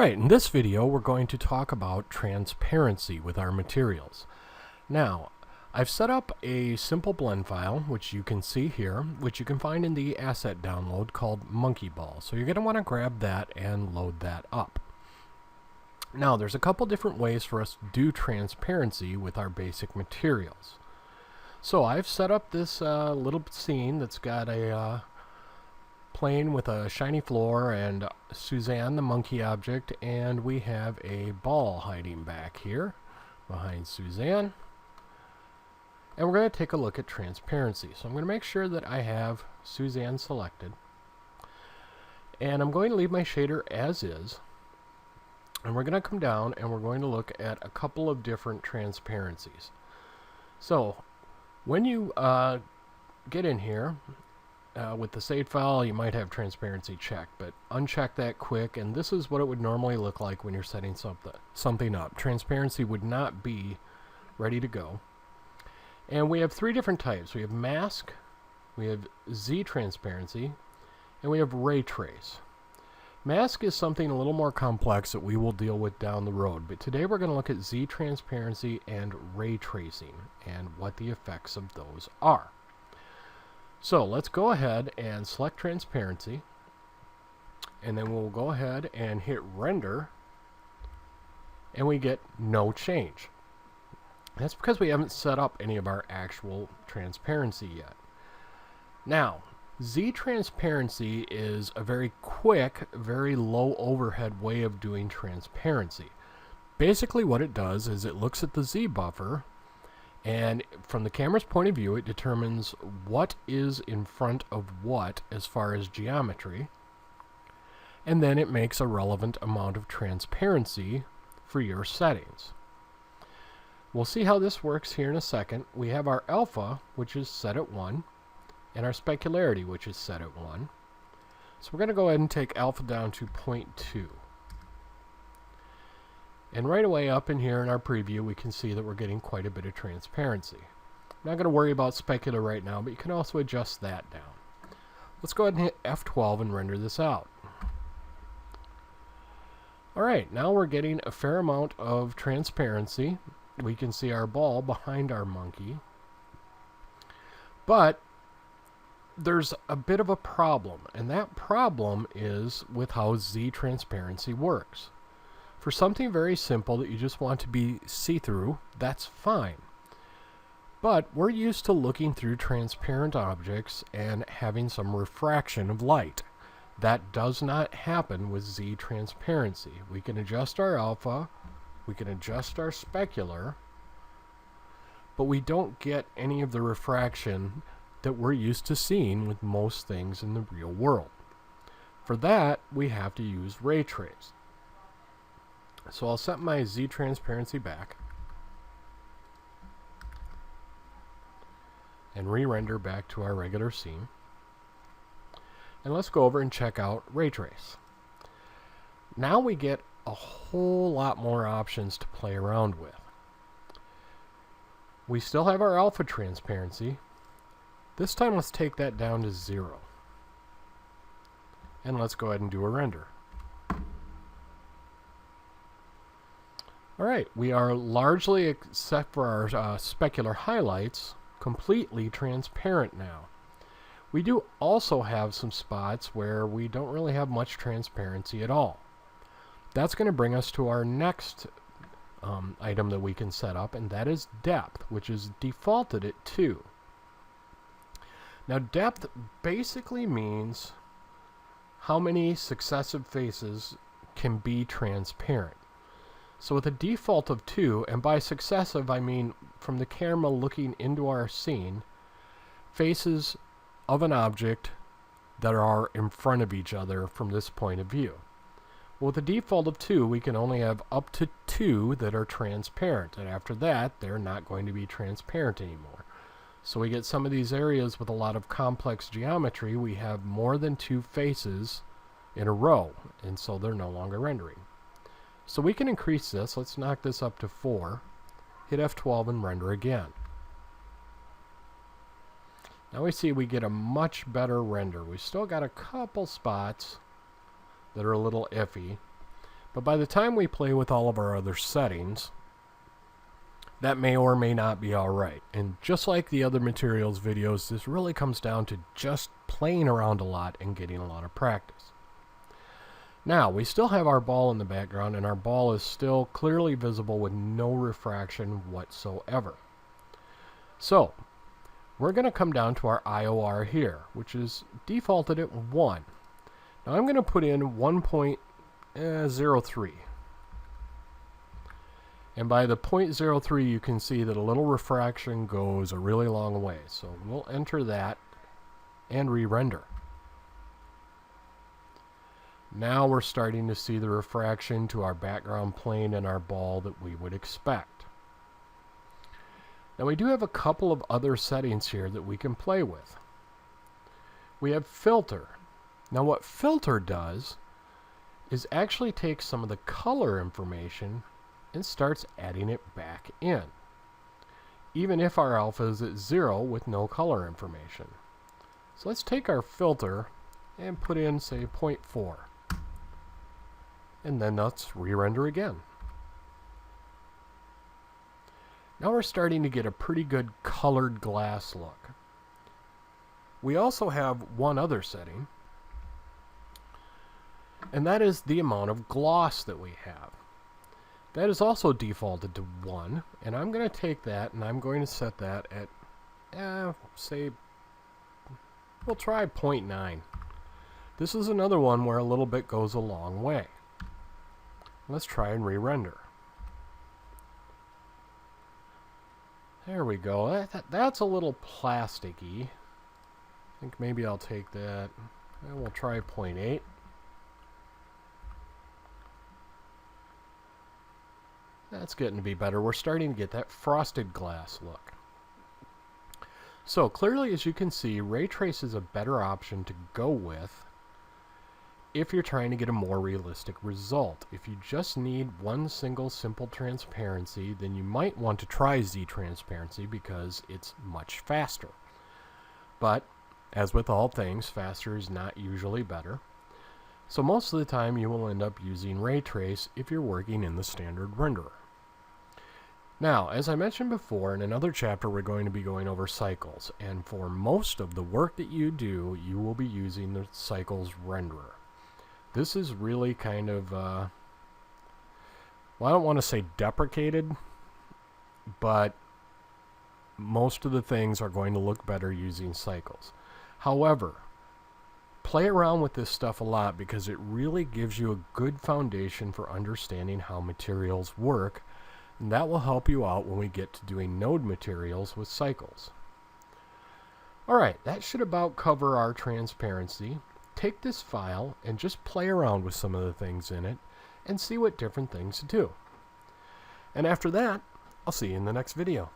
Alright, in this video we're going to talk about transparency with our materials. Now, I've set up a simple blend file, which you can see here, which you can find in the asset download called Monkey Ball. So you're going to want to grab that and load that up. Now, there's a couple different ways for us to do transparency with our basic materials. So I've set up this little scene that's got a plane with a shiny floor and Suzanne the monkey object, and we have a ball hiding back here behind Suzanne. And we're going to take a look at transparency. So I'm going to make sure that I have Suzanne selected, and I'm going to leave my shader as is, and we're going to come down and we're going to look at a couple of different transparencies. So when you get in here with the saved file, you might have transparency checked, but uncheck that quick, and this is what it would normally look like when you're setting something up. Transparency would not be ready to go. And we have three different types. We have mask, we have Z transparency, and we have ray trace. Mask is something a little more complex that we will deal with down the road, but today we're going to look at Z transparency and ray tracing and what the effects of those are. So let's go ahead and select transparency, and then we'll go ahead and hit render, and we get no change. That's because we haven't set up any of our actual transparency yet. Now, Z transparency is a very quick, very low overhead way of doing transparency. Basically what it does is it looks at the Z buffer, and from the camera's point of view, it determines what is in front of what as far as geometry, and then it makes a relevant amount of transparency for your settings. We'll see how this works here in a second. We have our alpha, which is set at 1, and our specularity, which is set at 1. So we're going to go ahead and take alpha down to 0.2. And right away up in here in our preview, we can see that we're getting quite a bit of transparency. I'm not going to worry about specular right now, but you can also adjust that down. Let's go ahead and hit F12 and render this out. Alright, now we're getting a fair amount of transparency. We can see our ball behind our monkey. But there's a bit of a problem, and that problem is with how Z transparency works. For something very simple that you just want to be see-through, that's fine. But we're used to looking through transparent objects and having some refraction of light. That does not happen with Z transparency. We can adjust our alpha, we can adjust our specular, but we don't get any of the refraction that we're used to seeing with most things in the real world. For that, we have to use ray trace. So I'll set my Z transparency back and re-render back to our regular scene. And let's go over and check out ray trace. Now we get a whole lot more options to play around with. We still have our alpha transparency. This time let's take that down to 0. And let's go ahead and do a render. Alright, we are largely, except for our specular highlights, completely transparent now. We do also have some spots where we don't really have much transparency at all. That's going to bring us to our next item that we can set up, and that is depth, which is defaulted at 2. Now depth basically means how many successive faces can be transparent. So with a default of 2, and by successive I mean from the camera looking into our scene, faces of an object that are in front of each other from this point of view. Well, with a default of 2, we can only have up to 2 that are transparent, and after that they're not going to be transparent anymore. So we get some of these areas with a lot of complex geometry, we have more than 2 faces in a row, and so they're no longer rendering. So we can increase this. Let's knock this up to 4. Hit F12 and render again. Now we see we get a much better render. We've still got a couple spots that are a little iffy, But by the time we play with all of our other settings, that may or may not be alright. And just like the other materials videos, this really comes down to just playing around a lot and getting a lot of practice. Now, we still have our ball in the background, and our ball is still clearly visible with no refraction whatsoever. So, we're going to come down to our IOR here, which is defaulted at 1. Now I'm going to put in 1.03. And by the 0.03 you can see that a little refraction goes a really long way. So we'll enter that and re-render. Now we're starting to see the refraction to our background plane and our ball that we would expect. Now we do have a couple of other settings here that we can play with. We have filter. Now what filter does is actually take some of the color information and starts adding it back in, even if our alpha is at 0 with no color information. So let's take our filter and put in, say, 0.4. And then let's re-render again. Now we're starting to get a pretty good colored glass look. We also have one other setting, and that is the amount of gloss that we have. That is also defaulted to 1, and I'm going to take that and I'm going to set that at, say, we'll try 0.9. This is another one where a little bit goes a long way. Let's try and re-render. There we go. That's a little plasticky. I think maybe I'll take that, and we'll try 0.8. That's getting to be better. We're starting to get that frosted glass look. So clearly, as you can see, ray trace is a better option to go with if you're trying to get a more realistic result. If you just need one single simple transparency, then you might want to try Z transparency because it's much faster. But as with all things, faster is not usually better. So most of the time you will end up using ray trace if you're working in the standard renderer. Now, as I mentioned before, in another chapter we're going to be going over cycles, and for most of the work that you do, you will be using the cycles renderer. This is really kind of, well, I don't want to say deprecated, but most of the things are going to look better using cycles. However, play around with this stuff a lot because it really gives you a good foundation for understanding how materials work, and that will help you out when we get to doing node materials with cycles. Alright, that should about cover our transparency. Take this file and just play around with some of the things in it and see what different things do. And after that, I'll see you in the next video.